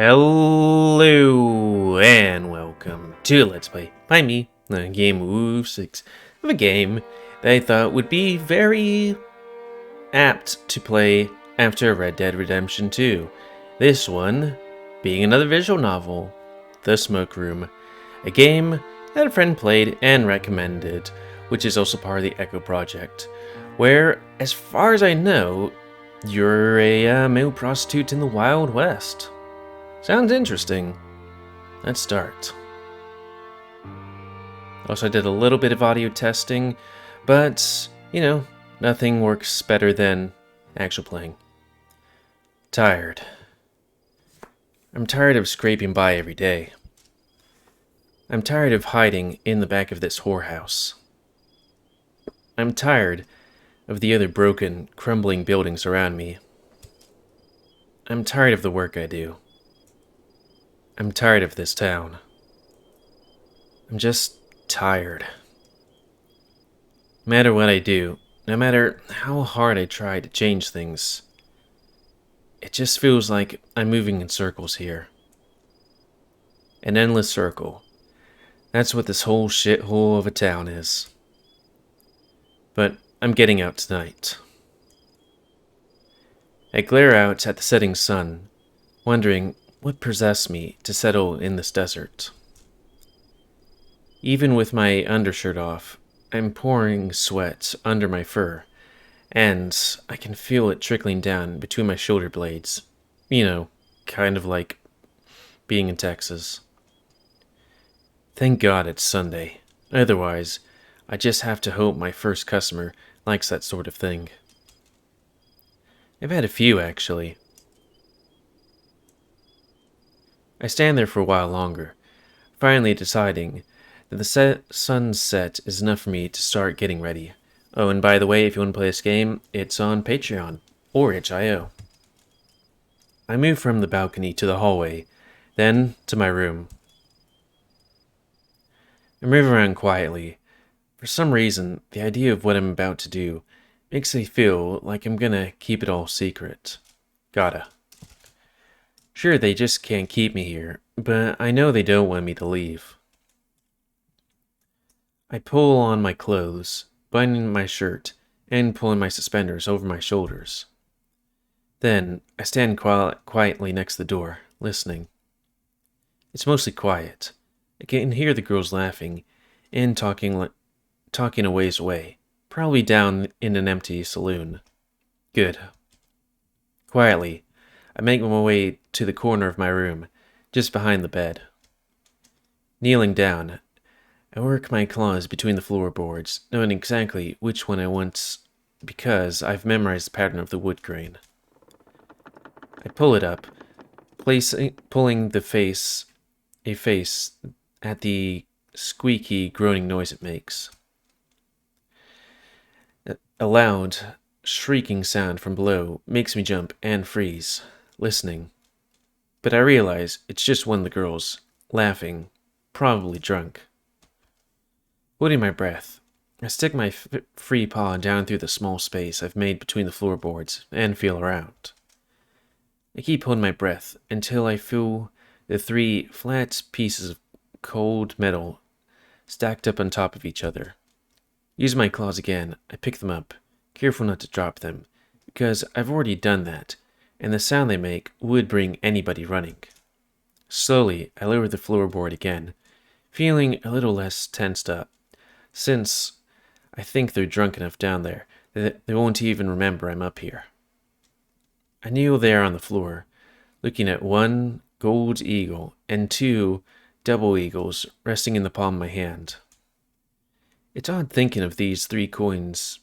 Hello and welcome to Let's Play by me, GamerWolfSix, of a game that I thought would be very apt to play after Red Dead Redemption 2. This one being another visual novel, The Smoke Room, a game that a friend played and recommended, which is also part of the Echo Project, where, as far as I know, you're a male prostitute in the Wild West. Sounds interesting. Let's start. Also, I did a little bit of audio testing, but, you know, nothing works better than actual playing. Tired. I'm tired of scraping by every day. I'm tired of hiding in the back of this whorehouse. I'm tired of the other broken, crumbling buildings around me. I'm tired of the work I do. I'm tired of this town. I'm just tired. No matter what I do, no matter how hard I try to change things, it just feels like I'm moving in circles here. An endless circle. That's what this whole shithole of a town is. But I'm getting out tonight. I glare out at the setting sun, wondering what possessed me to settle in this desert. Even with my undershirt off, I'm pouring sweat under my fur, and I can feel it trickling down between my shoulder blades. You know, kind of like being in Texas. Thank God it's Sunday. Otherwise, I just have to hope my first customer likes that sort of thing. I've had a few, actually. I stand there for a while longer, finally deciding that the sunset is enough for me to start getting ready. Oh, and by the way, if you want to play this game, it's on Patreon, or itch.io. I move from the balcony to the hallway, then to my room. I move around quietly. For some reason, the idea of what I'm about to do makes me feel like I'm gonna keep it all secret. Gotta. Sure, they just can't keep me here, but I know they don't want me to leave. I pull on my clothes, buttoning my shirt, and pulling my suspenders over my shoulders. Then, I stand quietly next to the door, listening. It's mostly quiet. I can hear the girls laughing and talking a ways away, probably down in an empty saloon. Good. Quietly, I make my way to the corner of my room, just behind the bed. Kneeling down, I work my claws between the floorboards, knowing exactly which one I want because I've memorized the pattern of the wood grain. I pull it up, pulling a face at the squeaky, groaning noise it makes. A loud, shrieking sound from below makes me jump and freeze, listening. But I realize it's just one of the girls, laughing, probably drunk. Holding my breath, I stick my free paw down through the small space I've made between the floorboards and feel around. I keep holding my breath until I feel the 3 flat pieces of cold metal stacked up on top of each other. Using my claws again, I pick them up, careful not to drop them, because I've already done that, and the sound they make would bring anybody running. Slowly, I lower the floorboard again, feeling a little less tensed up, since I think they're drunk enough down there that they won't even remember I'm up here. I kneel there on the floor, looking at 1 gold eagle and 2 double eagles resting in the palm of my hand. It's odd thinking of these 3 coins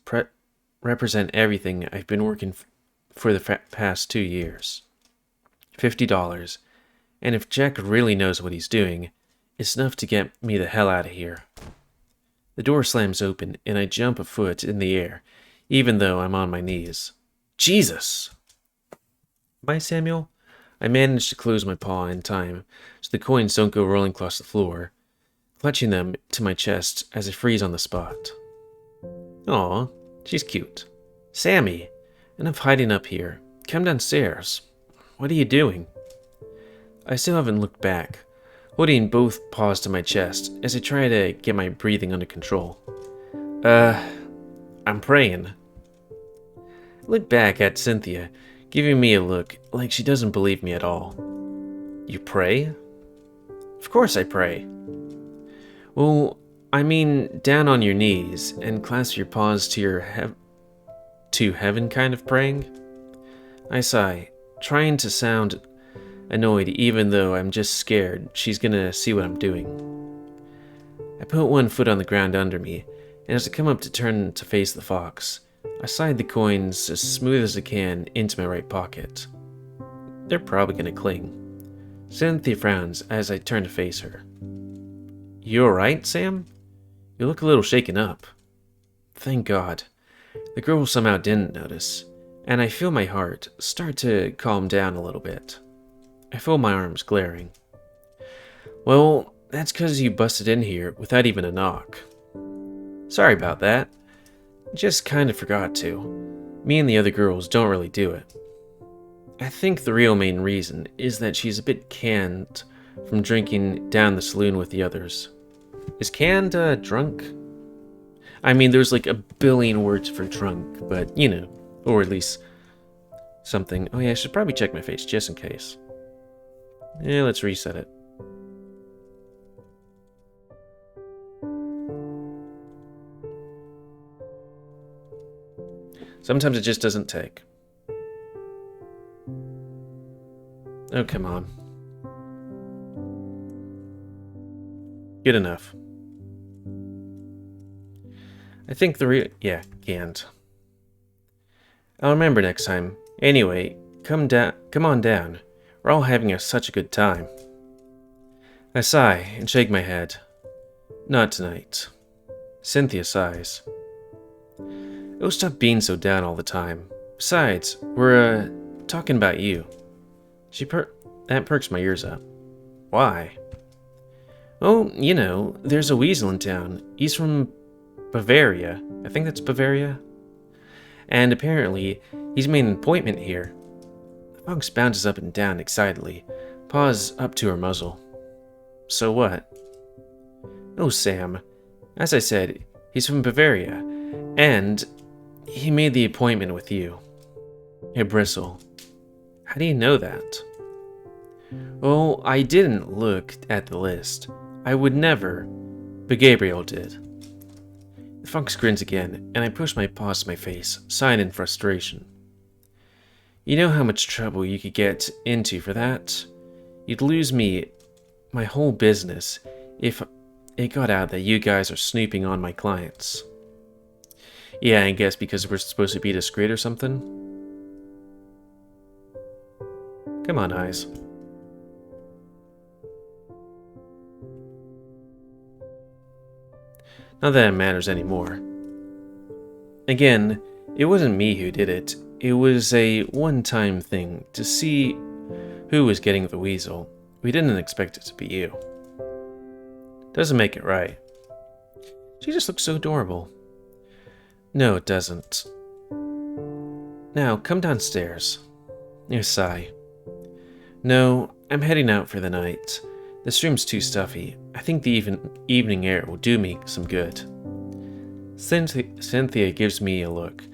represent everything I've been working for the past 2 years. $50, and if Jack really knows what he's doing, it's enough to get me the hell out of here. The door slams open, and I jump a foot in the air, even though I'm on my knees. Jesus! Bye, Samuel. I manage to close my paw in time, so the coins don't go rolling across the floor, clutching them to my chest as I freeze on the spot. Aw, she's cute. Sammy! Enough hiding up here. Come downstairs. What are you doing? I still haven't looked back, holding both paws to my chest as I try to get my breathing under control. I'm praying. I look back at Cynthia, giving me a look like she doesn't believe me at all. You pray? Of course I pray. Well, I mean down on your knees and clasp your paws to heaven kind of praying? I sigh, trying to sound annoyed even though I'm just scared she's gonna see what I'm doing. I put one foot on the ground under me, and as I come up to turn to face the fox, I slide the coins as smooth as I can into my right pocket. They're probably gonna cling. Cynthia frowns as I turn to face her. You alright, Sam? You look a little shaken up. Thank God. The girl somehow didn't notice, and I feel my heart start to calm down a little bit. I feel my arms glaring. Well, that's 'cause you busted in here without even a knock. Sorry about that. Just kinda forgot to. Me and the other girls don't really do it. I think the real main reason is that she's a bit canned from drinking down the saloon with the others. Is canned, drunk? I mean, there's like a billion words for drunk, but you know, or at least something. Oh yeah, I should probably check my face just in case. Yeah, let's reset it. Sometimes it just doesn't take. Oh, come on. Good enough. I think yeah, canned. I'll remember next time. Anyway, come on down. We're all having such a good time. I sigh and shake my head. Not tonight. Cynthia sighs. Oh, stop being so down all the time. Besides, we're, talking about you. That perks my ears up. Why? Oh, you know, there's a weasel in town. He's from Bavaria. I think that's Bavaria. And apparently, he's made an appointment here. The fox bounces up and down excitedly, paws up to her muzzle. So what? Oh, Sam. As I said, he's from Bavaria, and he made the appointment with you. I bristle. How do you know that? Oh, I didn't look at the list. I would never, but Gabriel did. The fox grins again, and I push my paws to my face, sighing in frustration. You know how much trouble you could get into for that? You'd lose my whole business, if it got out that you guys are snooping on my clients. Yeah, I guess because we're supposed to be discreet or something? Come on, Eyes. Not that it matters anymore. Again, it wasn't me who did it. It was a one-time thing to see who was getting the weasel. We didn't expect it to be you. Doesn't make it right. She just looks so adorable. No, it doesn't. Now, come downstairs. You sigh. No, I'm heading out for the night. This room's too stuffy. I think the evening air will do me some good. Cynthia gives me a look,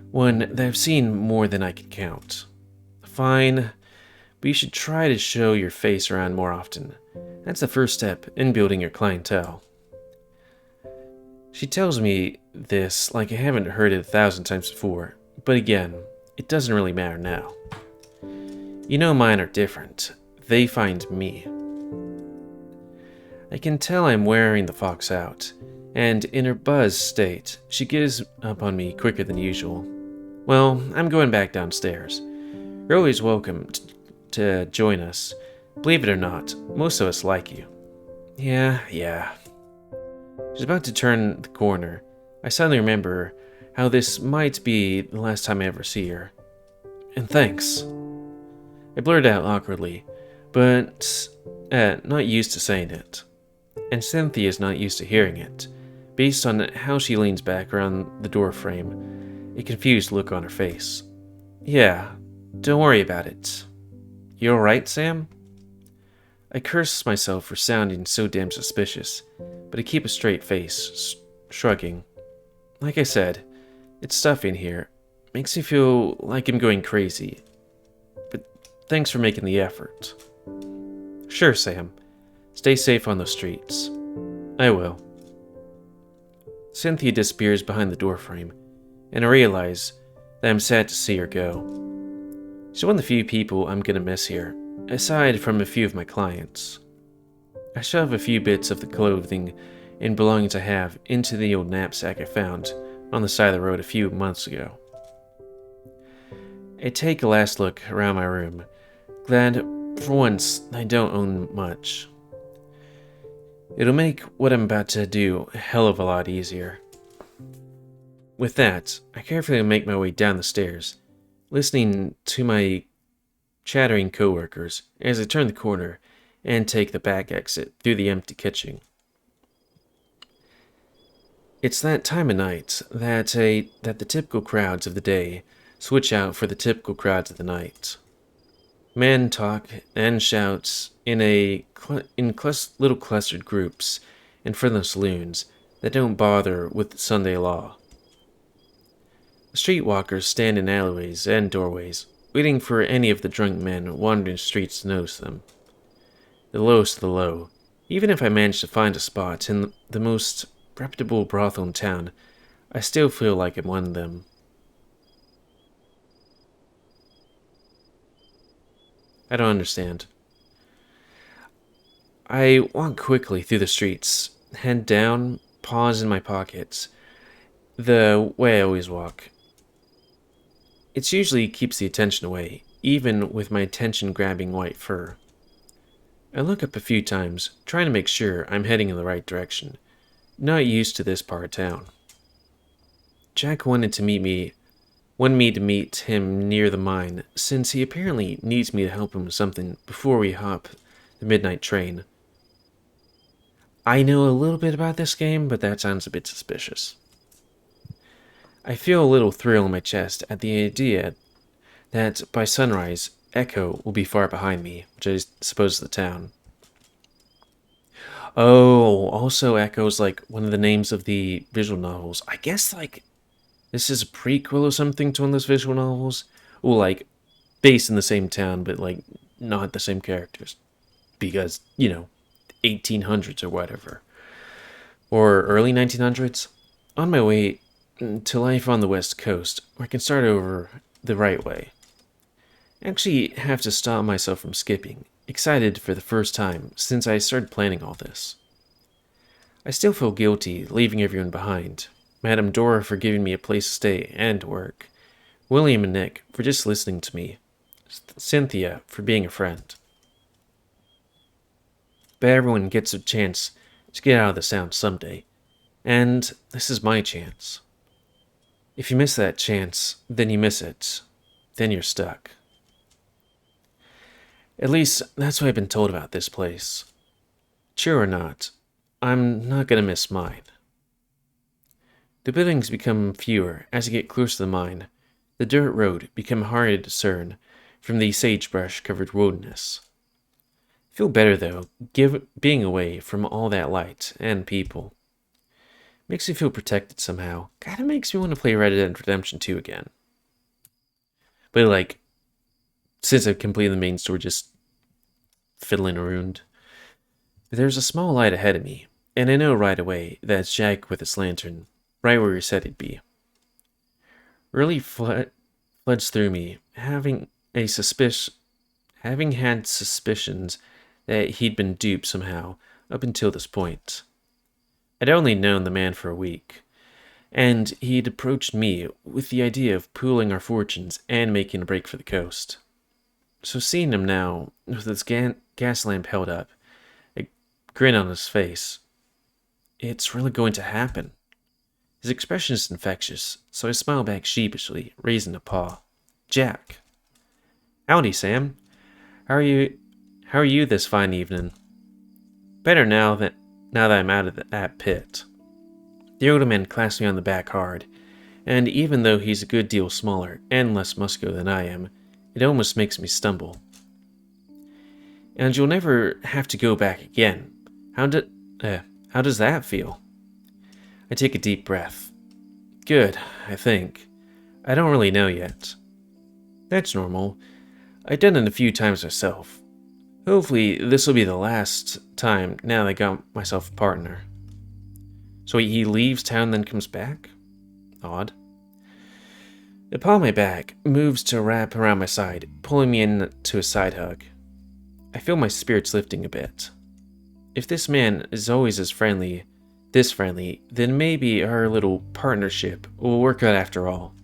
one that I've seen more than I can count. Fine, but you should try to show your face around more often. That's the first step in building your clientele. She tells me this like I haven't heard it 1,000 times before, but again, it doesn't really matter now. You know mine are different. They find me. I can tell I'm wearing the fox out, and in her buzzed state, she gives up on me quicker than usual. Well, I'm going back downstairs. You're always welcome to join us. Believe it or not, most of us like you. Yeah. She's about to turn the corner. I suddenly remember how this might be the last time I ever see her. And thanks. I blurted out awkwardly, but not used to saying it. And Cynthia's not used to hearing it, based on how she leans back around the door frame, a confused look on her face. Yeah, don't worry about it. You alright, Sam? I curse myself for sounding so damn suspicious, but I keep a straight face, shrugging. Like I said, it's stuffy in here. Makes me feel like I'm going crazy. But thanks for making the effort. Sure, Sam. Stay safe on the streets. I will. Cynthia disappears behind the doorframe, and I realize that I'm sad to see her go. She's one of the few people I'm gonna miss here, aside from a few of my clients. I shove a few bits of the clothing and belongings I have into the old knapsack I found on the side of the road a few months ago. I take a last look around my room, glad for once I don't own much. It'll make what I'm about to do a hell of a lot easier. With that, I carefully make my way down the stairs, listening to my chattering coworkers as I turn the corner and take the back exit through the empty kitchen. It's that time of night that the typical crowds of the day switch out for the typical crowds of the night. Men talk and shout in little clustered groups in front of saloons that don't bother with Sunday law. The streetwalkers stand in alleyways and doorways, waiting for any of the drunk men wandering streets to notice them. The lowest of the low, even if I manage to find a spot in the most reputable brothel in town, I still feel like I'm one of them. I don't understand. I walk quickly through the streets, head down, paws in my pockets, the way I always walk. It usually keeps the attention away, even with my attention-grabbing white fur. I look up a few times, trying to make sure I'm heading in the right direction. Not used to this part of town. Jack wanted me to meet him near the mine, since he apparently needs me to help him with something before we hop the midnight train. I know a little bit about this game, but that sounds a bit suspicious. I feel a little thrill in my chest at the idea that by sunrise, Echo will be far behind me, which I suppose is the town. Oh, also Echo's like one of the names of the visual novels. I guess like this is a prequel or something to one of those visual novels. Or like based in the same town, but like not the same characters. Because, 1800s or whatever. Or early 1900s. On my way to life on the West Coast, where I can start over the right way. I actually have to stop myself from skipping, excited for the first time since I started planning all this. I still feel guilty leaving everyone behind. Madame Dora for giving me a place to stay and to work. William and Nick for just listening to me. Cynthia for being a friend. But everyone gets a chance to get out of the sound someday. And this is my chance. If you miss that chance, then you miss it. Then you're stuck. At least, that's what I've been told about this place. True or not, I'm not gonna miss mine. The buildings become fewer as you get closer to the mine. The dirt road become harder to discern from the sagebrush-covered wilderness. I feel better, though, being away from all that light and people. Makes me feel protected somehow. Kinda makes me want to play Red Dead Redemption 2 again. But like, since I've completed the main story, just fiddling around. There's a small light ahead of me, and I know right away that it's Jack with his lantern, right where he said he'd be. Really floods through me, having had suspicions that he'd been duped somehow up until this point. I'd only known the man for a week, and he'd approached me with the idea of pooling our fortunes and making a break for the coast. So seeing him now, with his gas lamp held up, a grin on his face, it's really going to happen. His expression is infectious, so I smile back sheepishly, raising a paw. Jack. Howdy, Sam. How are you this fine evening? Better now that I'm out of that pit. The older man clasps me on the back hard, and even though he's a good deal smaller and less muscular than I am, it almost makes me stumble. and you'll never have to go back again. How do, how does that feel? I take a deep breath. Good, I think. I don't really know yet. That's normal. I've done it a few times myself. Hopefully, this will be the last time now that I got myself a partner. So he leaves town then comes back? Odd. The paw on my back moves to wrap around my side, pulling me into a side hug. I feel my spirits lifting a bit. If this man is always this friendly, then maybe our little partnership will work out after all.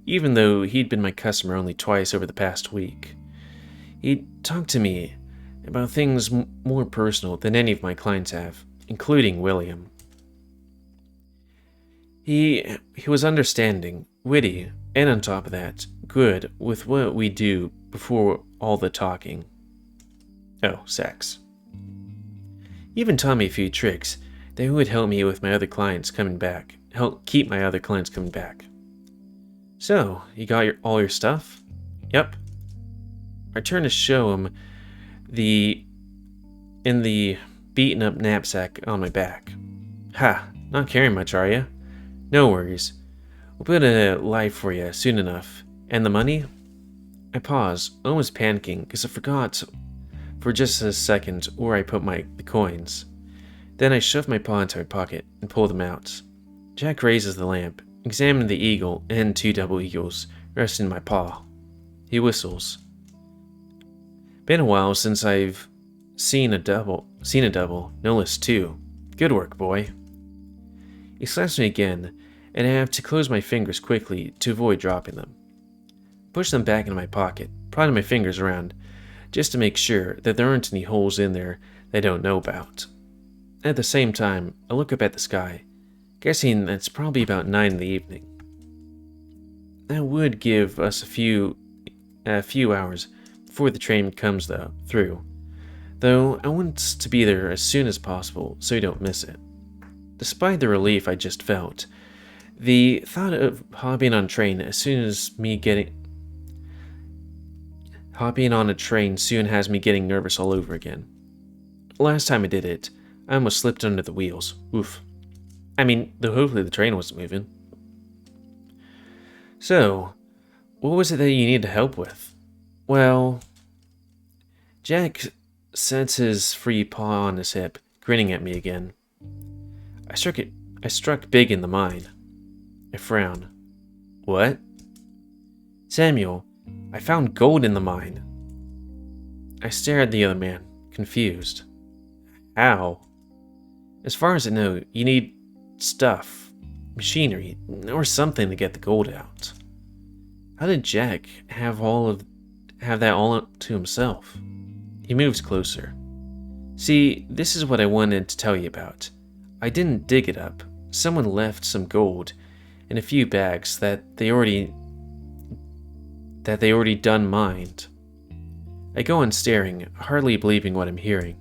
Even though he'd been my customer only twice over the past week, he'd talked to me about things more personal than any of my clients have, including William. He was understanding, witty, and on top of that, good with what we do before all the talking. Oh, sex. He even taught me a few tricks that would help me with my other clients coming back, help keep my other clients coming back. So, you got all your stuff? Yep. I turn to show him in the beaten up knapsack on my back. Ha, not carrying much, are you? No worries. We'll put a life for you soon enough. And the money? I pause, almost panicking, because I forgot for just a second where I put the coins. Then I shove my paw into my pocket and pull them out. Jack raises the lamp, examines the eagle and 2 double eagles resting in my paw. He whistles. Been a while since I've seen a double, no less 2. Good work, boy. He slaps me again, and I have to close my fingers quickly to avoid dropping them. Push them back into my pocket, prodding my fingers around, just to make sure that there aren't any holes in there that I don't know about. At the same time, I look up at the sky, guessing that's probably about 9 in the evening. That would give us a few hours before the train comes through, though I want to be there as soon as possible so you don't miss it. Despite the relief I just felt, the thought of hopping on a train soon has me getting nervous all over again. Last time I did it, I almost slipped under the wheels. Oof. I mean, hopefully the train wasn't moving. So, what was it that you needed help with? Well, Jack sets his free paw on his hip, grinning at me again. I struck big in the mine. I frown. What? Samuel, I found gold in the mine. I stare at the other man, confused. How? As far as I know, you need stuff, machinery, or something to get the gold out. How did Jack have that all to himself? He moves closer. See, this is what I wanted to tell you about. I didn't dig it up. Someone left some gold in a few bags that they already done mined. I go on staring, hardly believing what I'm hearing.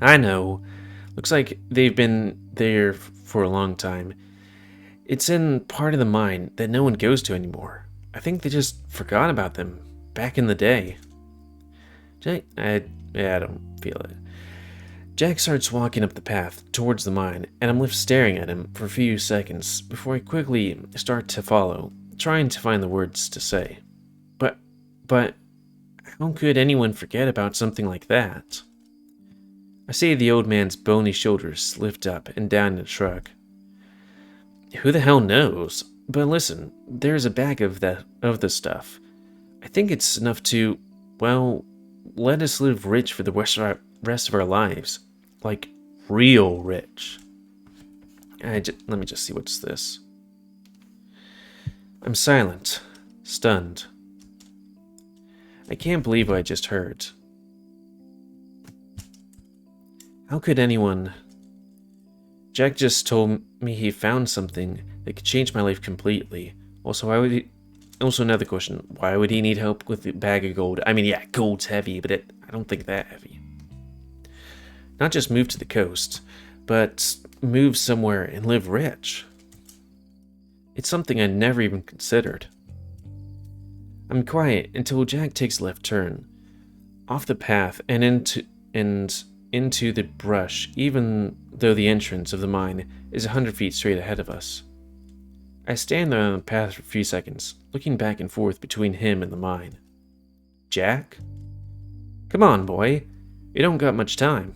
I know. Looks like they've been there for a long time. It's in part of the mine that no one goes to anymore. I think they just forgot about them back in the day. I don't feel it. Jack starts walking up the path towards the mine, and I'm left staring at him for a few seconds before I quickly start to follow, trying to find the words to say. But, how could anyone forget about something like that? I see the old man's bony shoulders lift up and down in a shrug. Who the hell knows? But listen, there's a bag of the stuff. I think it's enough to, well, let us live rich for the rest of our lives. Like, real rich. Let me just see what's this. I'm silent, stunned. I can't believe what I just heard. How could anyone... Jack just told me he found something that could change my life completely. Also, another question. Why would he need help with the bag of gold? I mean, yeah, gold's heavy, but I don't think that heavy. Not just move to the coast, but move somewhere and live rich. It's something I never even considered. I'm quiet until Jack takes a left turn, off the path and into the brush, even though the entrance of the mine is 100 feet straight ahead of us. I stand there on the path for a few seconds, looking back and forth between him and the mine. Jack? Come on, boy. You don't got much time.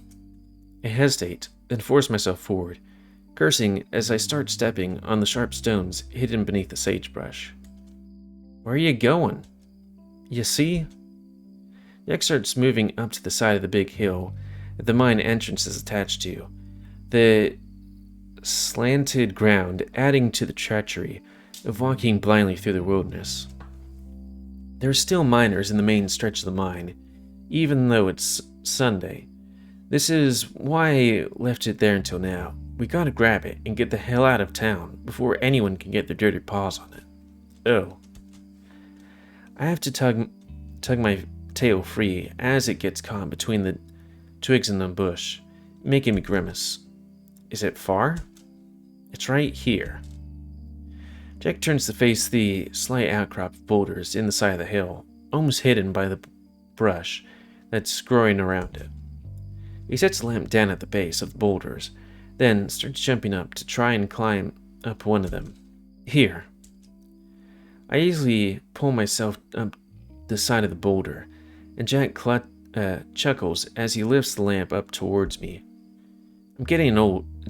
I hesitate, then force myself forward, cursing as I start stepping on the sharp stones hidden beneath the sagebrush. Where are you going? You see? Jack starts moving up to the side of the big hill that the mine entrance is attached to, the slanted ground adding to the treachery of walking blindly through the wilderness. There are still miners in the main stretch of the mine, even though it's Sunday. This is why I left it there until now. We gotta grab it and get the hell out of town before anyone can get their dirty paws on it. Oh. I have to tug my tail free as it gets caught between the twigs in the bush, making me grimace. Is it far? It's right here. Jack turns to face the slight outcrop of boulders in the side of the hill, almost hidden by the brush that's growing around it. He sets the lamp down at the base of the boulders, then starts jumping up to try and climb up one of them. Here. I easily pull myself up the side of the boulder, and Jack chuckles as he lifts the lamp up towards me. I'm getting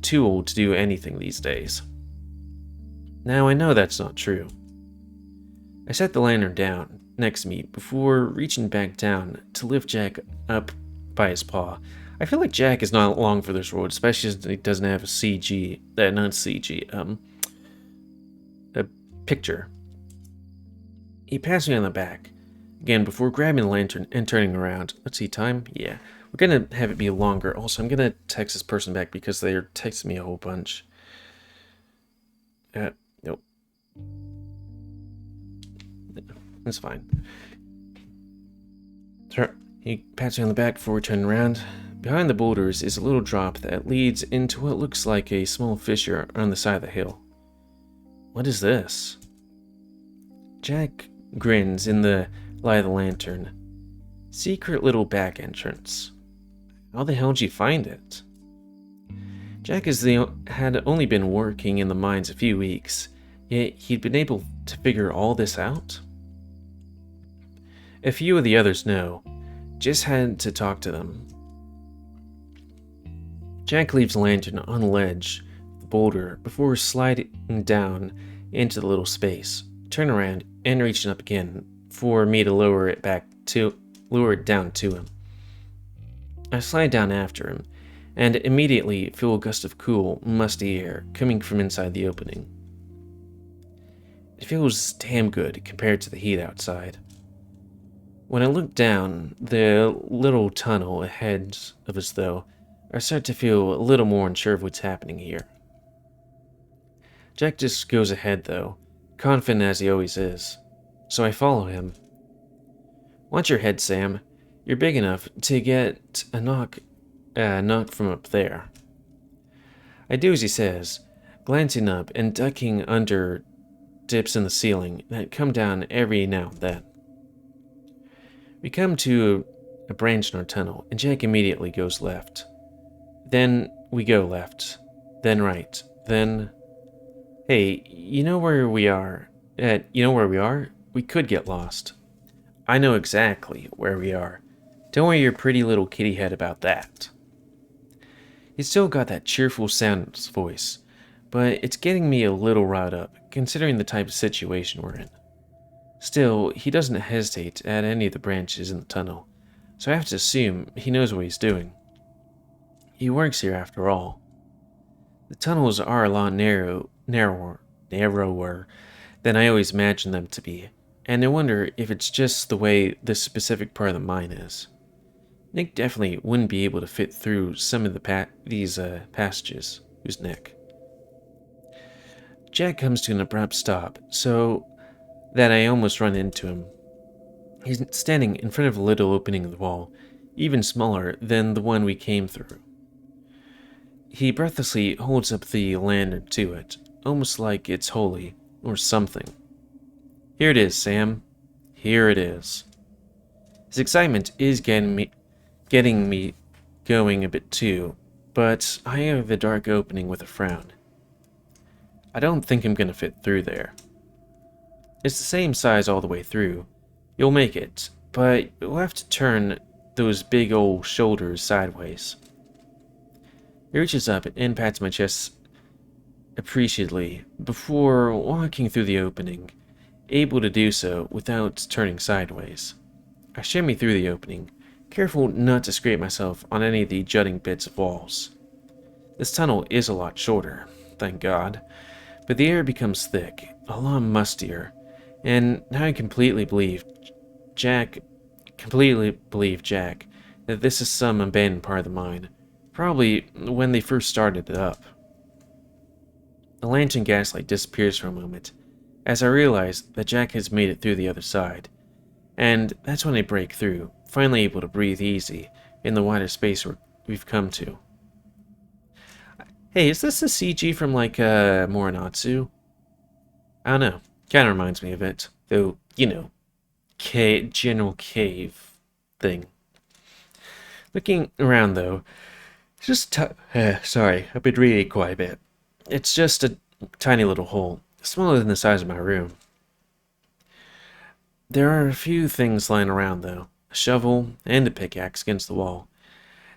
too old to do anything these days. Now I know that's not true. I set the lantern down next to me before reaching back down to lift Jack up by his paw. I feel like Jack is not long for this road, especially since he doesn't have a picture. He pats me on the back, again before grabbing the lantern and turning around. Let's see, time? Yeah. We're gonna have it be longer. Also, I'm gonna text this person back because they're texting me a whole bunch. Nope. That's fine. He pats me on the back before turning around. Behind the boulders is a little drop that leads into what looks like a small fissure on the side of the hill. What is this? Jack grins in the light of the lantern. Secret little back entrance. How the hell did you find it? Jack had only been working in the mines a few weeks, yet he'd been able to figure all this out? A few of the others know, just had to talk to them. Jack leaves the lantern on the ledge of the boulder before sliding down into the little space, turn around, and reaching up again for me to lower it down to him. I slide down after him, and immediately feel a gust of cool, musty air coming from inside the opening. It feels damn good compared to the heat outside. When I look down the little tunnel ahead of us, though, I start to feel a little more unsure of what's happening here. Jack just goes ahead, though, confident as he always is, so I follow him. Watch your head, Sam. You're big enough to get a knock from up there. I do as he says, glancing up and ducking under dips in the ceiling that come down every now and then. We come to a branch in our tunnel, and Jack immediately goes left. Then we go left, then right, then... Hey, you know where we are? We could get lost. I know exactly where we are. Don't worry your pretty little kitty head about that. He's still got that cheerful sound in his voice, but it's getting me a little riled up, considering the type of situation we're in. Still, he doesn't hesitate at any of the branches in the tunnel, so I have to assume he knows what he's doing. He works here after all. The tunnels are a lot narrower than I always imagined them to be, and I wonder if it's just the way this specific part of the mine is. Nick definitely wouldn't be able to fit through some of these passages. Who's Nick? Jack comes to an abrupt stop, so that I almost run into him. He's standing in front of a little opening in the wall, even smaller than the one we came through. He breathlessly holds up the lantern to it, almost like it's holy, or something. Here it is, Sam. Here it is. His excitement is getting me going a bit too, but I have the dark opening with a frown. I don't think I'm gonna fit through there. It's the same size all the way through. You'll make it, but you'll have to turn those big old shoulders sideways. He reaches up and pats my chest appreciatively before walking through the opening, able to do so without turning sideways. I shimmy through the opening, careful not to scrape myself on any of the jutting bits of walls. This tunnel is a lot shorter, thank God, but the air becomes thick, a lot mustier, and now I completely believe Jack that this is some abandoned part of the mine, probably when they first started it up. The lantern gaslight disappears for a moment, as I realize that Jack has made it through the other side, and that's when I break through, finally able to breathe easy in the wider space we've come to. Hey, is this the CG from like Morinatsu? I don't know, kinda reminds me of it, though, you know, general cave thing. Looking around though, it's just sorry, I've been reading quite a bit. It's just a tiny little hole, smaller than the size of my room. There are a few things lying around though, a shovel and a pickaxe against the wall.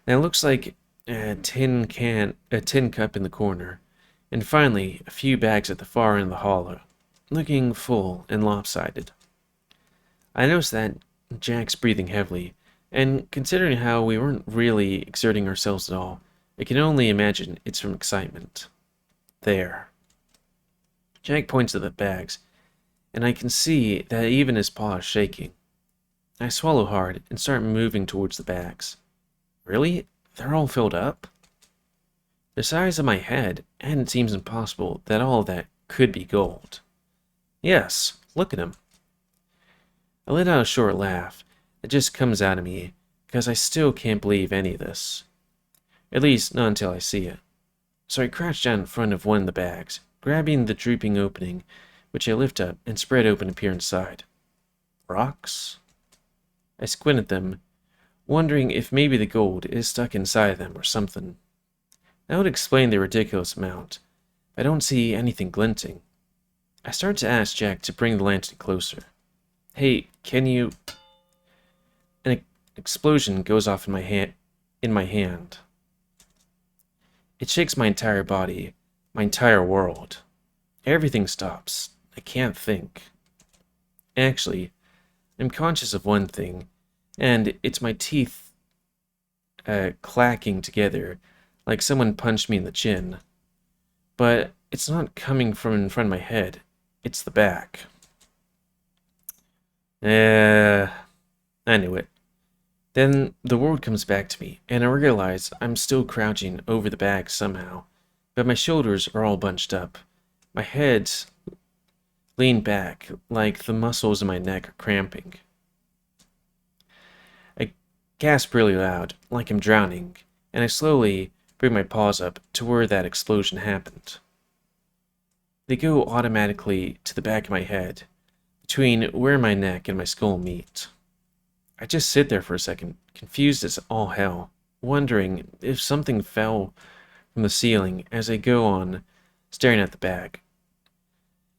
Now it looks like a tin cup in the corner, and finally a few bags at the far end of the hollow, looking full and lopsided. I noticed that Jack's breathing heavily, and considering how we weren't really exerting ourselves at all, I can only imagine it's from excitement. There. Jack points to the bags, and I can see that even his paw is shaking. I swallow hard and start moving towards the bags. Really? They're all filled up? The size of my head, and it seems impossible that all of that could be gold. Yes, look at him. I let out a short laugh. It just comes out of me, because I still can't believe any of this. At least, not until I see it. So I crouch down in front of one of the bags, grabbing the drooping opening, which I lift up and spread open to peer inside. Rocks? I squint at them, wondering if maybe the gold is stuck inside of them or something. That would explain the ridiculous amount. I don't see anything glinting. I start to ask Jack to bring the lantern closer. Hey, can you... An explosion goes off in my hand. It shakes my entire body, my entire world. Everything stops. I can't think. Actually, I'm conscious of one thing, and it's my teeth clacking together like someone punched me in the chin. But it's not coming from in front of my head. It's the back. I knew it. Then the world comes back to me, and I realize I'm still crouching over the bag somehow, but my shoulders are all bunched up. My head's leaned back, like the muscles in my neck are cramping. I gasp really loud, like I'm drowning, and I slowly bring my paws up to where that explosion happened. They go automatically to the back of my head, between where my neck and my skull meet. I just sit there for a second, confused as all hell, wondering if something fell from the ceiling as I go on staring at the bag.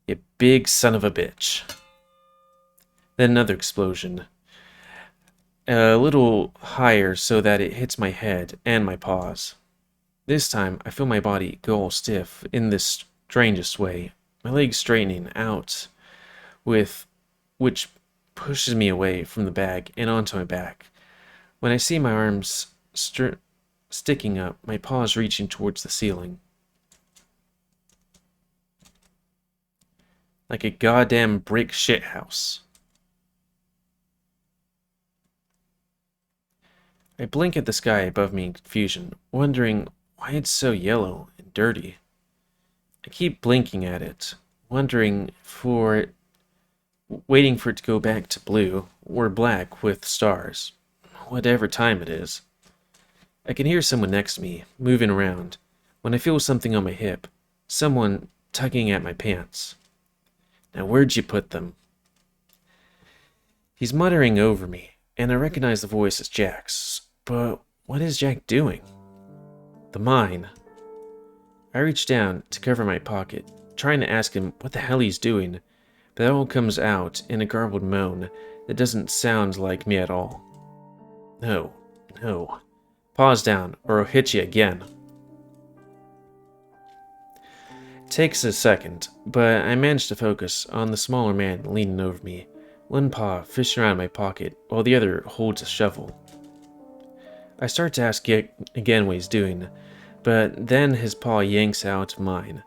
You big son of a bitch. Then another explosion. A little higher so that it hits my head and my paws. This time, I feel my body go all stiff in this strangest way, my legs straightening out, which pushes me away from the bag and onto my back. When I see my arms sticking up, my paws reaching towards the ceiling. Like a goddamn brick shithouse. I blink at the sky above me in confusion, wondering why it's so yellow and dirty. I keep blinking at it, waiting for it to go back to blue or black with stars, whatever time it is. I can hear someone next to me, moving around, when I feel something on my hip, someone tugging at my pants. Now where'd you put them? He's muttering over me, and I recognize the voice as Jack's. But what is Jack doing? The mine. I reach down to cover my pocket, trying to ask him what the hell he's doing, but it all comes out in a garbled moan that doesn't sound like me at all. No, no. Pause down, or I'll hit you again. It takes a second, but I manage to focus on the smaller man leaning over me, one paw fishing around my pocket while the other holds a shovel. I start to ask again what he's doing, but then his paw yanks out of mine,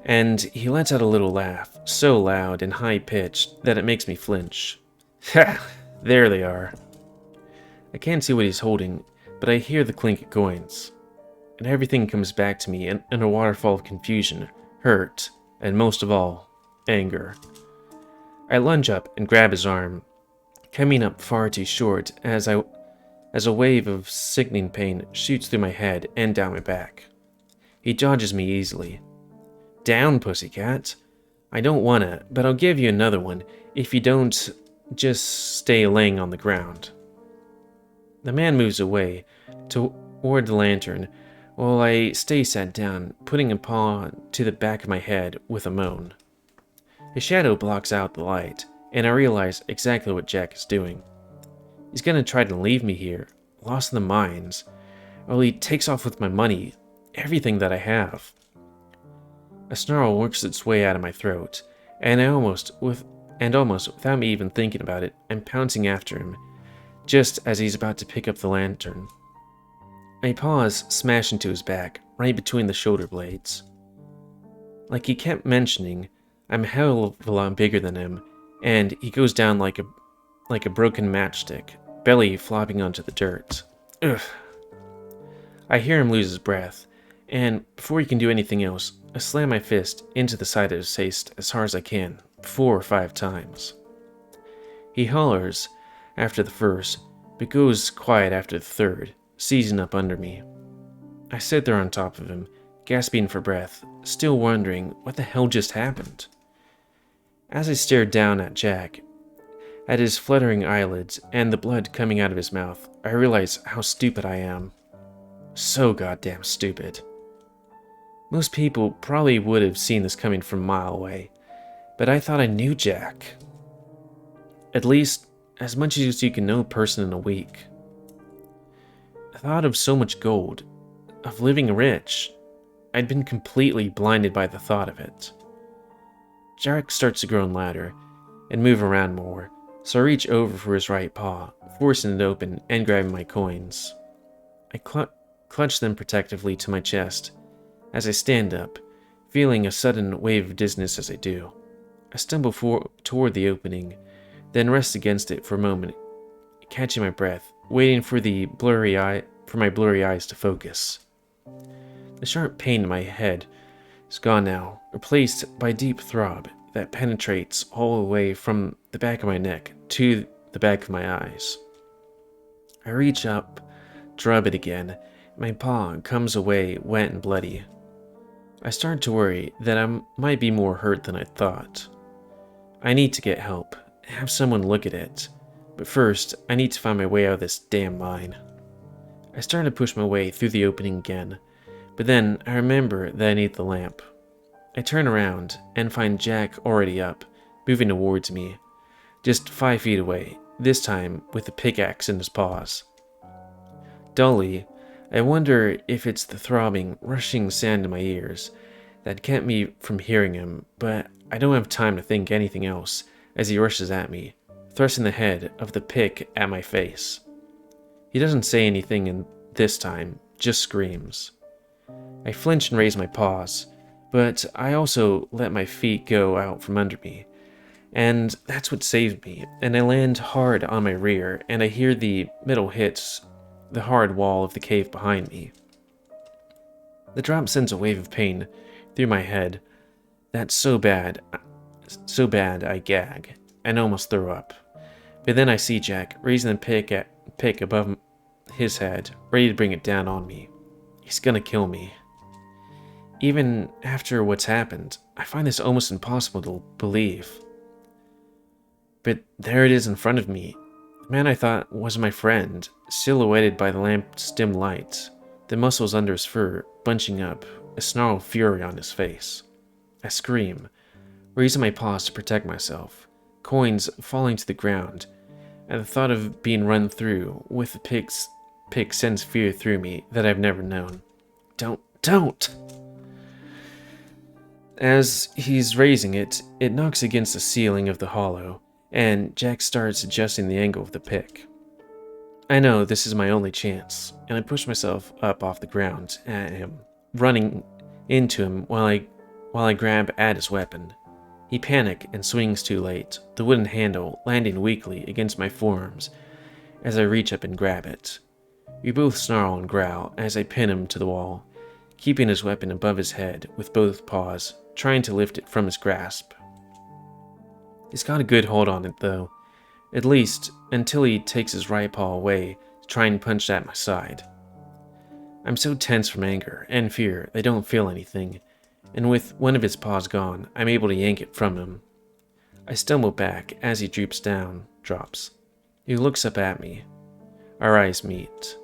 and he lets out a little laugh, so loud and high-pitched that it makes me flinch. Ha! There they are. I can't see what he's holding, but I hear the clink of coins, and everything comes back to me in a waterfall of confusion, hurt, and most of all, anger. I lunge up and grab his arm, coming up far too short as a wave of sickening pain shoots through my head and down my back. He dodges me easily. Down, pussycat. I don't wanna, but I'll give you another one if you don't just stay laying on the ground. The man moves away toward the lantern while I stay sat down, putting a paw to the back of my head with a moan. His shadow blocks out the light, and I realize exactly what Jack is doing. He's gonna try to leave me here, lost in the mines, while he takes off with my money, everything that I have. A snarl works its way out of my throat, and almost without me even thinking about it, I'm pouncing after him, just as he's about to pick up the lantern. My paws smash into his back, right between the shoulder blades. Like he kept mentioning, I'm a hell of a lot bigger than him, and he goes down like a broken matchstick, belly flopping onto the dirt. Ugh. I hear him lose his breath, and before he can do anything else, I slam my fist into the side of his face as hard as I can, 4 or 5 times. He hollers after the first, but goes quiet after the third, seizing up under me. I sit there on top of him, gasping for breath, still wondering what the hell just happened. As I stared down at Jack, at his fluttering eyelids and the blood coming out of his mouth, I realize how stupid I am. So goddamn stupid. Most people probably would have seen this coming from a mile away, but I thought I knew Jack. At least, as much as you can know a person in a week. I thought of so much gold, of living rich. I'd been completely blinded by the thought of it. Jack starts to groan louder and move around more, so I reach over for his right paw, forcing it open and grabbing my coins. I clutch them protectively to my chest as I stand up, feeling a sudden wave of dizziness as I do. I stumble toward the opening, then rest against it for a moment, catching my breath, waiting for my blurry eyes to focus. The sharp pain in my head is gone now, replaced by a deep throb that penetrates all the way from the back of my neck to the back of my eyes. I reach up to rub it again, and my paw comes away wet and bloody. I start to worry that I might be more hurt than I thought. I need to get help, have someone look at it, but first I need to find my way out of this damn mine. I start to push my way through the opening again, but then I remember that I need the lamp. I turn around and find Jack already up, moving towards me, just 5 feet away, this time with a pickaxe in his paws. Dully, I wonder if it's the throbbing, rushing sound in my ears that kept me from hearing him, but I don't have time to think anything else as he rushes at me, thrusting the head of the pick at my face. He doesn't say anything this time, just screams. I flinch and raise my paws, but I also let my feet go out from under me, and that's what saved me, and I land hard on my rear, and I hear the middle hits the hard wall of the cave behind me. The drop sends a wave of pain through my head that's so bad I gag and almost throw up. But then I see Jack raising the pick above his head, ready to bring it down on me. He's gonna kill me. Even after what's happened, I find this almost impossible to believe. But there it is in front of me. The man I thought was my friend, silhouetted by the lamp's dim light, the muscles under his fur bunching up, a snarl of fury on his face. I scream, raising my paws to protect myself, coins falling to the ground, and the thought of being run through with the pick sends fear through me that I've never known. Don't! As he's raising it, it knocks against the ceiling of the hollow, and Jack starts adjusting the angle of the pick. I know this is my only chance, and I push myself up off the ground at him, running into him while I grab at his weapon. He panics and swings too late, the wooden handle landing weakly against my forearms as I reach up and grab it. We both snarl and growl as I pin him to the wall, keeping his weapon above his head with both paws, trying to lift it from his grasp. He's got a good hold on it, though, at least until he takes his right paw away to try and punch at my side. I'm so tense from anger and fear I don't feel anything, and with one of his paws gone, I'm able to yank it from him. I stumble back as he drops. He looks up at me. Our eyes meet.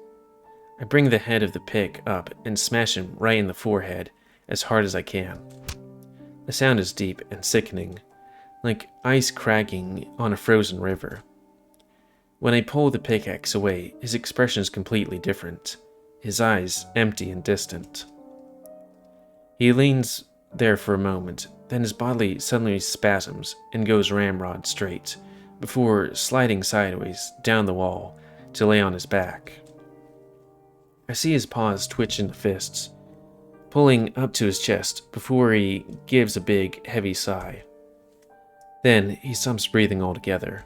I bring the head of the pick up and smash him right in the forehead as hard as I can. The sound is deep and sickening, like ice cracking on a frozen river. When I pull the pickaxe away, his expression is completely different, his eyes empty and distant. He leans there for a moment, then his body suddenly spasms and goes ramrod straight, before sliding sideways down the wall to lay on his back. I see his paws twitch into fists, pulling up to his chest before he gives a big, heavy sigh. Then he stops breathing altogether.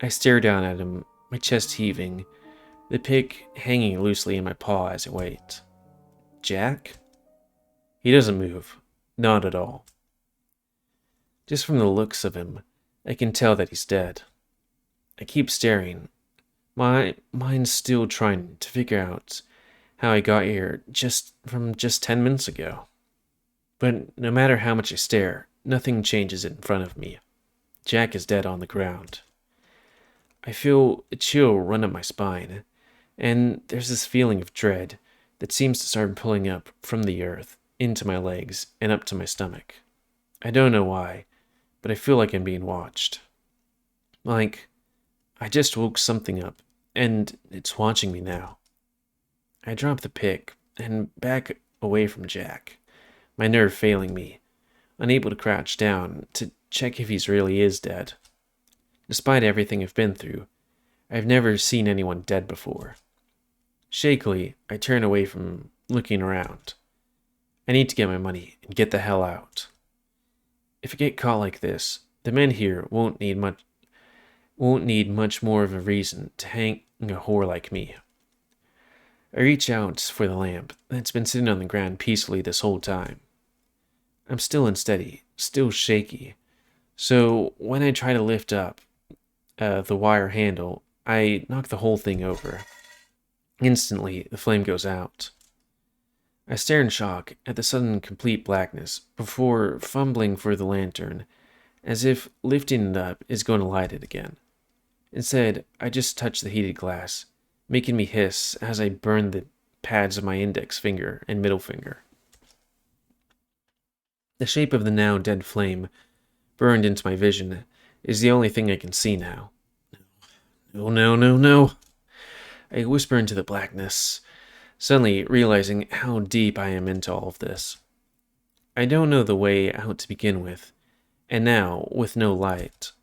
I stare down at him, my chest heaving, the pick hanging loosely in my paw as I wait. Jack? He doesn't move. Not at all. Just from the looks of him, I can tell that he's dead. I keep staring, my mind's still trying to figure out how I got here just 10 minutes ago. But no matter how much I stare, nothing changes in front of me. Jack is dead on the ground. I feel a chill run up my spine, and there's this feeling of dread that seems to start pulling up from the earth into my legs and up to my stomach. I don't know why, but I feel like I'm being watched. Like I just woke something up, and it's watching me now. I drop the pick and back away from Jack, my nerve failing me, unable to crouch down to check if he really is dead. Despite everything I've been through, I've never seen anyone dead before. Shakily, I turn away from looking around. I need to get my money and get the hell out. If I get caught like this, the men here won't need much more of a reason to hang a whore like me. I reach out for the lamp that's been sitting on the ground peacefully this whole time. I'm still unsteady, still shaky, so when I try to lift up the wire handle, I knock the whole thing over. Instantly, the flame goes out. I stare in shock at the sudden complete blackness before fumbling for the lantern, as if lifting it up is going to light it again. Instead, I just touch the heated glass, making me hiss as I burn the pads of my index finger and middle finger. The shape of the now dead flame, burned into my vision, is the only thing I can see now. No. I whisper into the blackness, suddenly realizing how deep I am into all of this. I don't know the way out to begin with, and now, with no light,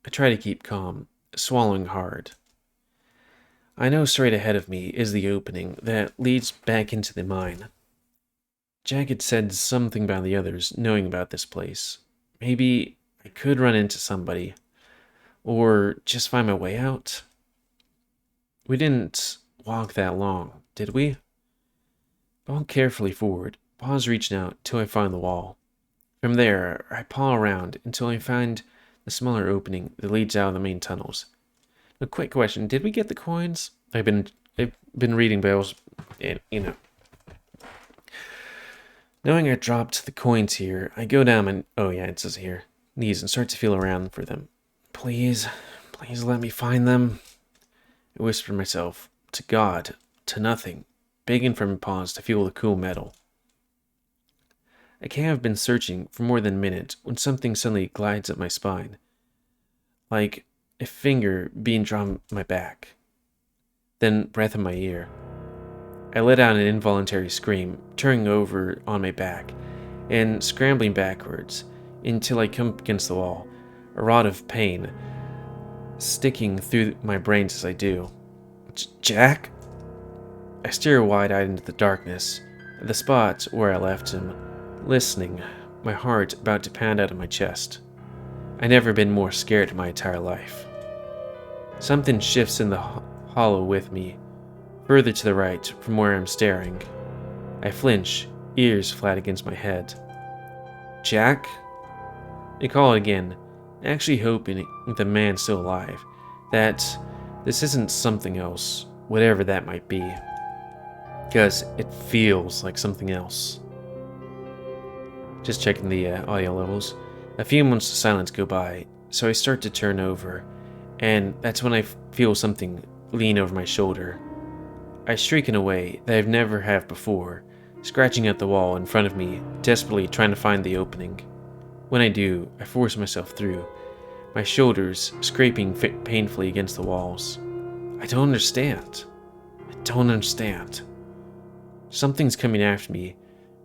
I try to keep calm, swallowing hard. I know straight ahead of me is the opening that leads back into the mine. Jack had said something about the others knowing about this place. Maybe I could run into somebody, or just find my way out. We didn't walk that long, did we? I walk carefully forward, paws reaching out till I find the wall. From there, I paw around until I find the smaller opening that leads out of the main tunnels. A quick question, did we get the coins? I've been reading Bale's, and, Knowing I dropped the coins here, I go down and, it says here, knees and start to feel around for them. Please, please let me find them. I whispered myself, to God, to nothing, begging for my paws to feel the cool metal. I can't have been searching for more than a minute when something suddenly glides up my spine, like a finger being drawn my back. Then breath in my ear. I let out an involuntary scream, turning over on my back and scrambling backwards until I come against the wall, a rod of pain sticking through my brains as I do. Jack? I stare wide-eyed into the darkness, at the spot where I left him, listening, my heart about to pound out of my chest. I've never been more scared in my entire life. Something shifts in the hollow with me, further to the right from where I'm staring. I flinch, ears flat against my head. Jack? I call it again, actually hoping the man's still alive, that this isn't something else, whatever that might be. Because it feels like something else. Just checking the audio levels. A few moments of silence go by, so I start to turn over, and that's when I feel something lean over my shoulder. I shriek in a way that I've never have before, scratching at the wall in front of me, desperately trying to find the opening. When I do, I force myself through, my shoulders scraping painfully against the walls. I don't understand. I don't understand. Something's coming after me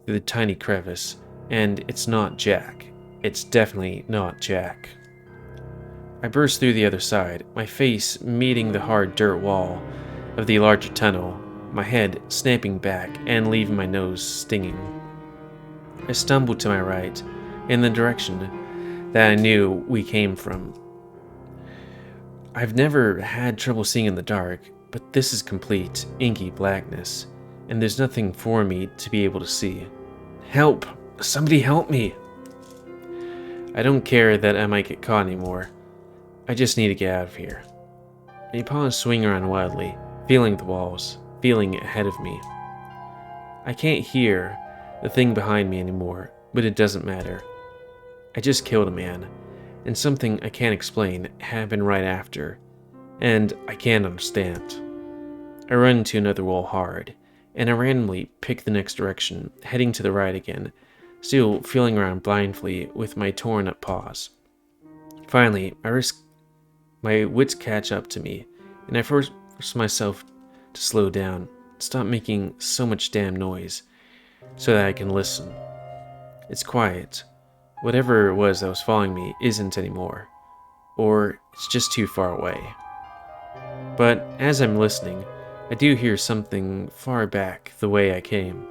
through the tiny crevice, and it's not Jack. It's definitely not Jack. I burst through the other side, my face meeting the hard dirt wall of the larger tunnel, my head snapping back and leaving my nose stinging. I stumbled to my right, in the direction that I knew we came from. I've never had trouble seeing in the dark, but this is complete, inky blackness, and there's nothing for me to be able to see. Help! Somebody help me! I don't care that I might get caught anymore. I just need to get out of here. My paws swing around wildly, feeling the walls, feeling ahead of me. I can't hear the thing behind me anymore, but it doesn't matter. I just killed a man, and something I can't explain happened right after, and I can't understand. I run into another wall hard, and I randomly pick the next direction, heading to the right again, still feeling around blindly with my torn up paws. Finally, my wits catch up to me, and I force myself to slow down, stop making so much damn noise, so that I can listen. It's quiet. Whatever it was that was following me isn't anymore, or it's just too far away. But as I'm listening, I do hear something far back the way I came.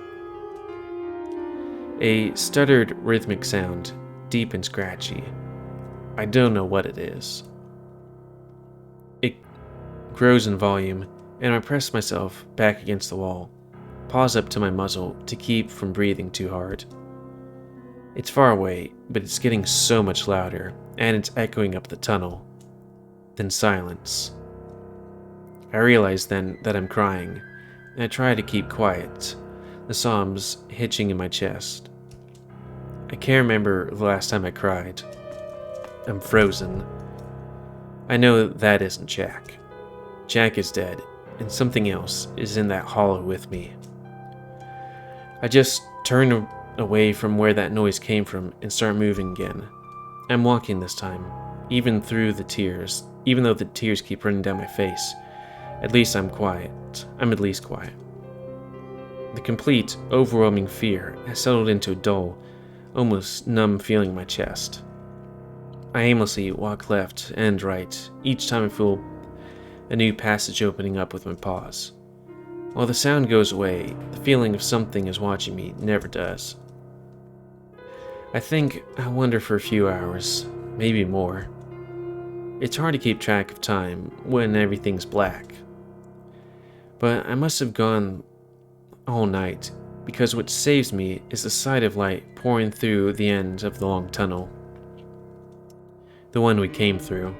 A stuttered rhythmic sound, deep and scratchy. I don't know what it is. It grows in volume, and I press myself back against the wall, paws up to my muzzle to keep from breathing too hard. It's far away, but it's getting so much louder, and it's echoing up the tunnel. Then silence. I realize then that I'm crying, and I try to keep quiet, the sobs hitching in my chest. I can't remember the last time I cried. I'm frozen. I know that isn't Jack. Jack is dead, and something else is in that hollow with me. I just turn away from where that noise came from and start moving again. I'm walking this time, even through the tears, even though the tears keep running down my face. At least I'm quiet. I'm at least quiet. The complete, overwhelming fear has settled into a dull, almost numb feeling in my chest. I aimlessly walk left and right, each time I feel a new passage opening up with my paws. While the sound goes away, the feeling of something is watching me never does. I think I wander for a few hours, maybe more. It's hard to keep track of time when everything's black. But I must have gone all night, because what saves me is the sight of light pouring through the end of the long tunnel. The one we came through.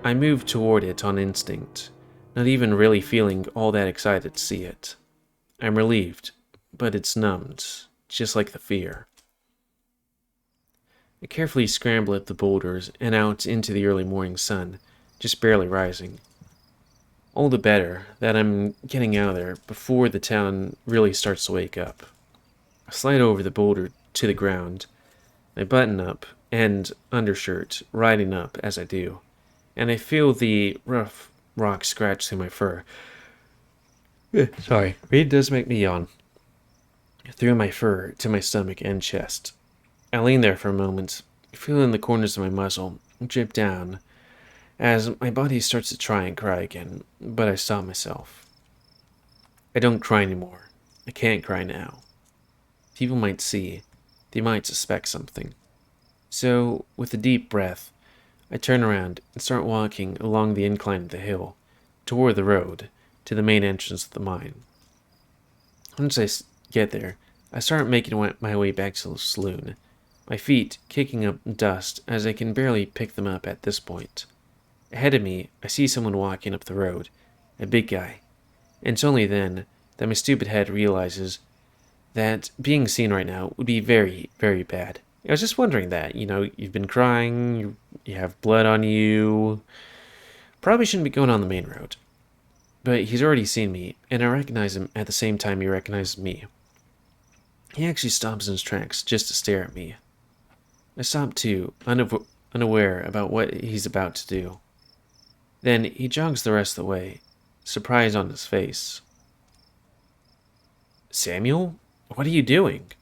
I moved toward it on instinct, not even really feeling all that excited to see it. I'm relieved, but it's numbed, just like the fear. I carefully scramble up the boulders and out into the early morning sun, just barely rising. All the better that I'm getting out of there before the town really starts to wake up. I slide over the boulder to the ground, my button up and undershirt riding up as I do, and I feel the rough rock scratch through my fur. Sorry, it does make me yawn. Through my fur to my stomach and chest. I lean there for a moment, feeling the corners of my muzzle drip down as my body starts to try and cry again, but I stop myself. I don't cry anymore. I can't cry now. People might see. They might suspect something. So, with a deep breath, I turn around and start walking along the incline of the hill, toward the road, to the main entrance of the mine. Once I get there, I start making my way back to the saloon, my feet kicking up dust as I can barely pick them up at this point. Ahead of me, I see someone walking up the road, a big guy, and it's only then that my stupid head realizes that being seen right now would be very, very bad. I was just wondering that, you've been crying, you have blood on you, probably shouldn't be going on the main road. But he's already seen me, and I recognize him at the same time he recognizes me. He actually stops in his tracks just to stare at me. I stop too, unaware about what he's about to do. Then he jogs the rest of the way, surprise on his face. Samuel? What are you doing?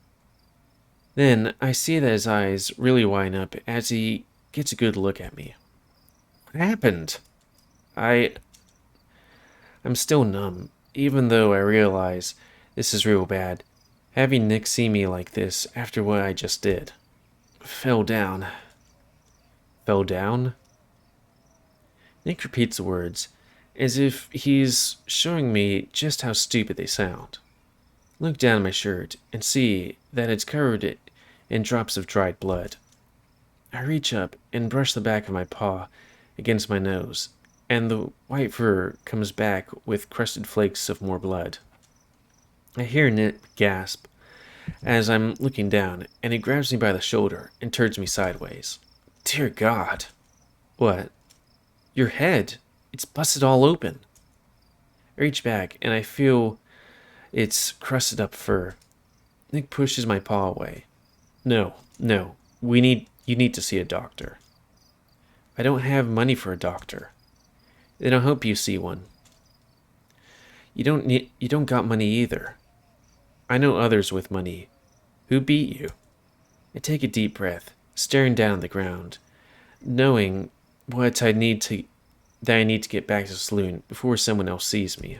Then I see that his eyes really widen up as he gets a good look at me. What happened? I'm still numb, even though I realize this is real bad. Having Nick see me like this after what I just did. Fell down. Fell down? Nick repeats the words, as if he's showing me just how stupid they sound. Look down at my shirt and see that it's covered in drops of dried blood. I reach up and brush the back of my paw against my nose, and the white fur comes back with crusted flakes of more blood. I hear Nick gasp as I'm looking down, and he grabs me by the shoulder and turns me sideways. Dear God. What? Your head. It's busted all open. I reach back, and I feel its crusted up fur. Nick pushes my paw away. No. You need to see a doctor. I don't have money for a doctor. Then I'll help you see one. You don't got money either. I know others with money. Who beat you? I take a deep breath, staring down at the ground, knowing that I need to get back to the saloon before someone else sees me.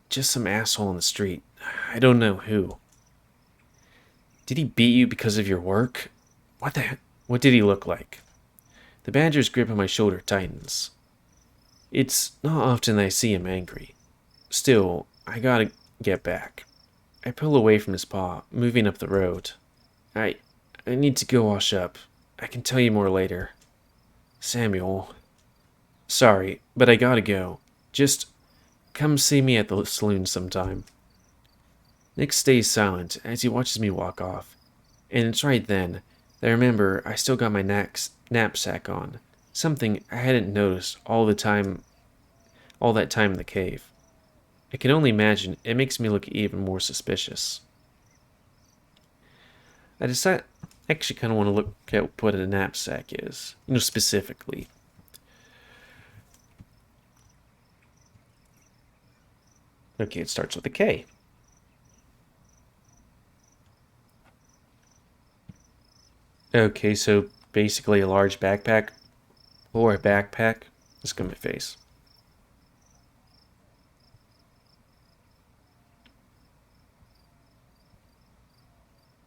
Just some asshole in the street. I don't know who. Did he beat you because of your work? What did he look like? The badger's grip on my shoulder tightens. It's not often that I see him angry. Still, I gotta get back. I pull away from his paw, moving up the road. I need to go wash up. I can tell you more later. Samuel. Sorry, but I gotta go. Just come see me at the saloon sometime. Nick stays silent as he watches me walk off, and it's right then that I remember I still got my knapsack on, something I hadn't noticed all that time in the cave. I can only imagine it makes me look even more suspicious. I actually kind of want to look at what a knapsack is, specifically. Okay, it starts with a K. Okay, so basically a large backpack or a backpack. Let's go my face.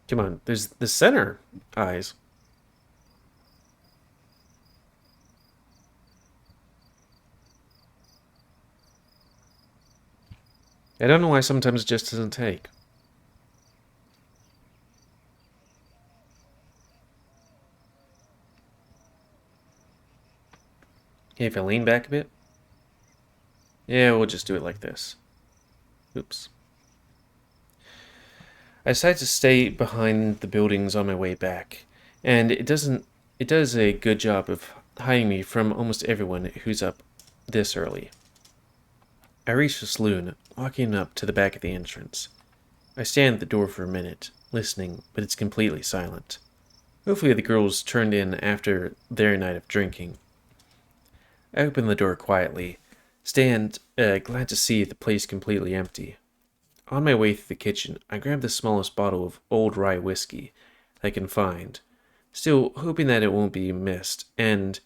Come on, there's the center eyes. I don't know why sometimes it just doesn't take. Okay, if I lean back a bit. Yeah, we'll just do it like this. Oops. I decided to stay behind the buildings on my way back, And it does a good job of hiding me from almost everyone who's up this early. I reach the saloon, walking up to the back of the entrance. I stand at the door for a minute, listening, but it's completely silent. Hopefully the girls turned in after their night of drinking. I open the door quietly, glad to see the place completely empty. On my way through the kitchen, I grab the smallest bottle of old rye whiskey I can find, still hoping that it won't be missed, and,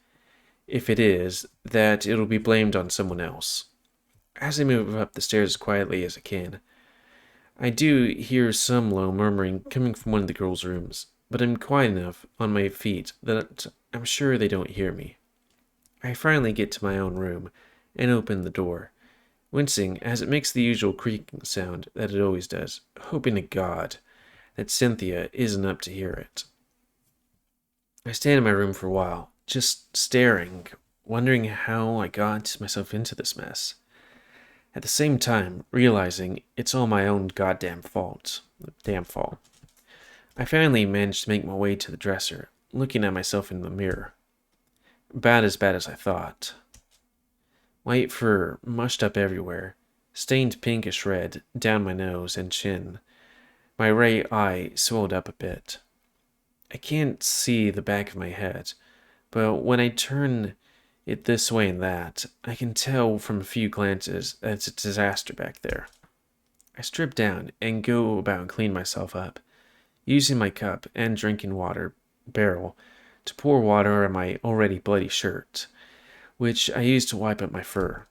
if it is, that it'll be blamed on someone else. As I move up the stairs as quietly as I can, I do hear some low murmuring coming from one of the girls' rooms, but I'm quiet enough on my feet that I'm sure they don't hear me. I finally get to my own room and open the door, wincing as it makes the usual creaking sound that it always does, hoping to God that Cynthia isn't up to hear it. I stand in my room for a while, just staring, wondering how I got myself into this mess. At the same time, realizing it's all my own goddamn fault. Damn fault. I finally managed to make my way to the dresser, looking at myself in the mirror. Bad as I thought. White fur mushed up everywhere, stained pinkish red down my nose and chin. My right eye swelled up a bit. I can't see the back of my head, but when I turn it this way and that, I can tell from a few glances that it's a disaster back there. I strip down and go about and clean myself up, using my cup and drinking water barrel to pour water on my already bloody shirt, which I use to wipe up my fur.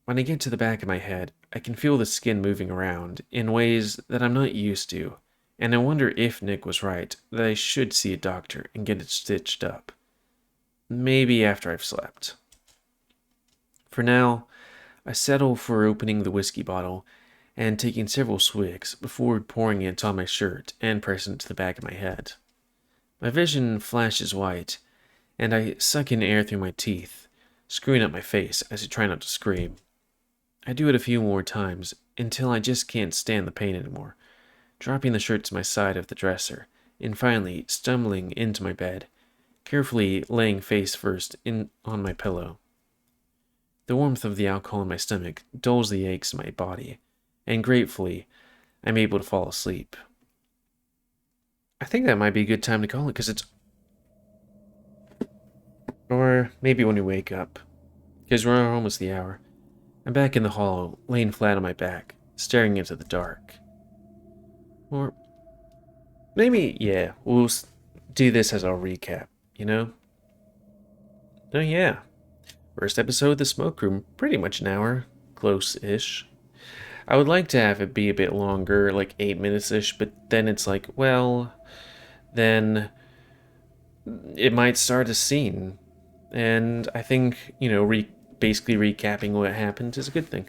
When I get to the back of my head, I can feel the skin moving around in ways that I'm not used to, and I wonder if Nick was right that I should see a doctor and get it stitched up. Maybe after I've slept. For now, I settle for opening the whiskey bottle and taking several swigs before pouring it on my shirt and pressing it to the back of my head. My vision flashes white, and I suck in air through my teeth, screwing up my face as I try not to scream. I do it a few more times until I just can't stand the pain anymore, dropping the shirt to my side of the dresser, and finally stumbling into my bed, carefully laying face first on my pillow. The warmth of the alcohol in my stomach dulls the aches in my body, and gratefully, I'm able to fall asleep. I think that might be a good time to call it, because it's... Or maybe when we wake up, because we're almost the hour. I'm back in the hall, laying flat on my back, staring into the dark. Or maybe, yeah, we'll do this as our recap, you know? Oh yeah, first episode of The Smoke Room, pretty much an hour, close-ish. I would like to have it be a bit longer, like 8 minutes-ish, but then it's like, well, then it might start a scene. And I think, basically recapping what happened is a good thing.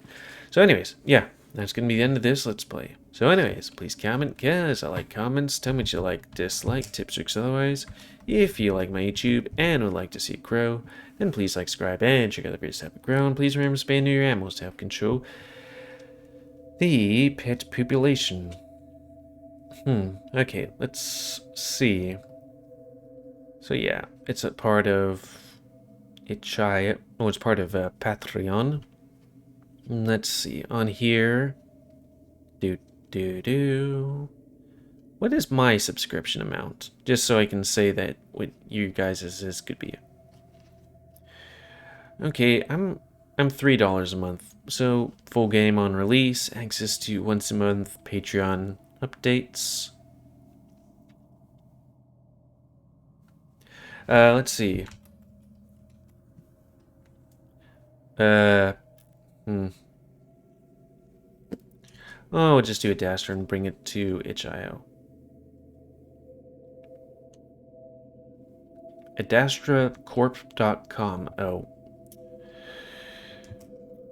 So anyways, yeah, that's going to be the end of this Let's Play. So anyways, please comment, guys. I like comments. Tell me what you like, dislike, tips, tricks, otherwise. If you like my YouTube and would like to see it grow, then please like, subscribe, and check out the videos that have grown. Please remember to spay your animals to help control the pet population. Okay, let's see. So yeah, it's a part of it's part of Patreon. Let's see, on here, what is my subscription amount? Just so I can say that what you guys is could be. Okay, I'm $3 a month, so full game on release, access to once a month Patreon updates. Let's see. Oh, we'll just do a Daster and bring it to itch.io. adastracorp.com. Oh.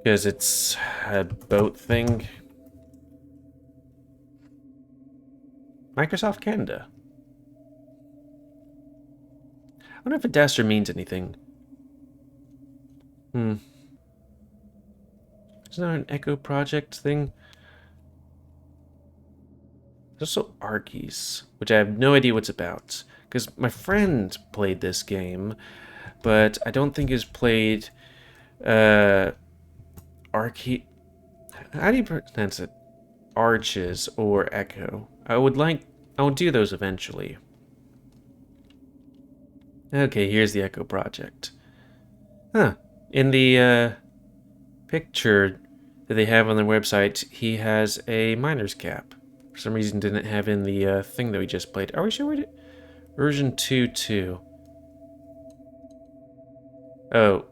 Because it's a boat thing. Microsoft Canada. I wonder if Adastra means anything. Isn't that an Echo Project thing? There's also Arkies, which I have no idea what's about. Because my friend played this game, but I don't think he's played Arky. How do you pronounce it? Arches or Echo. I would do those eventually. Okay, here's the Echo project. Huh. In the picture that they have on their website, he has a miner's cap. For some reason, didn't have in the thing that we just played. Are we sure we did? Version 2.2. Oh,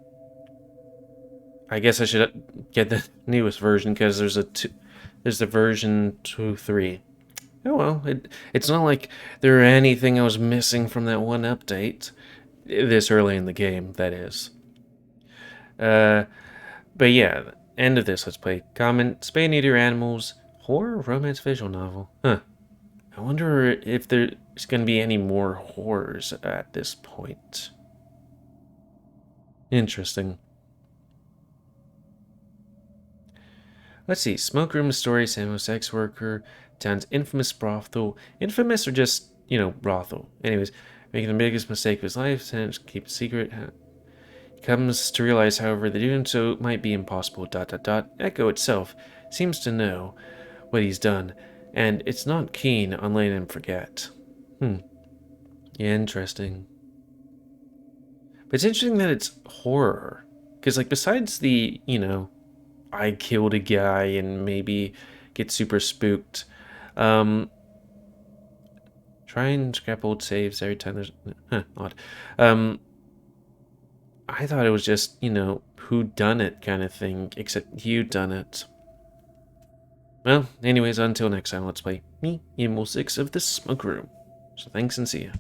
I guess I should get the newest version because there's the version 2.3. Oh well, it's not like there are anything I was missing from that one update. This early in the game, that is. Uh, but yeah, end of this. Let's play. Comment: Spay neuter animals, horror, romance, visual novel. Huh. I wonder if there's going to be any more horrors at this point. Interesting. Let's see. Smoke room story, Samo sex worker, town's infamous brothel. Infamous or just, brothel. Anyways, making the biggest mistake of his life, tends to keep it secret. He comes to realize, however, that doing so might be impossible. ... Echo itself seems to know what he's done, and it's not keen on letting him forget. Yeah, interesting. But it's interesting that it's horror. Because, besides the, I killed a guy and maybe get super spooked, try and scrap old saves every time there's... odd. I thought it was just, who done it kind of thing, except you done it. Well, anyways, until next time, let's play me, GamerWolfSix of the Smoke Room. So thanks and see ya.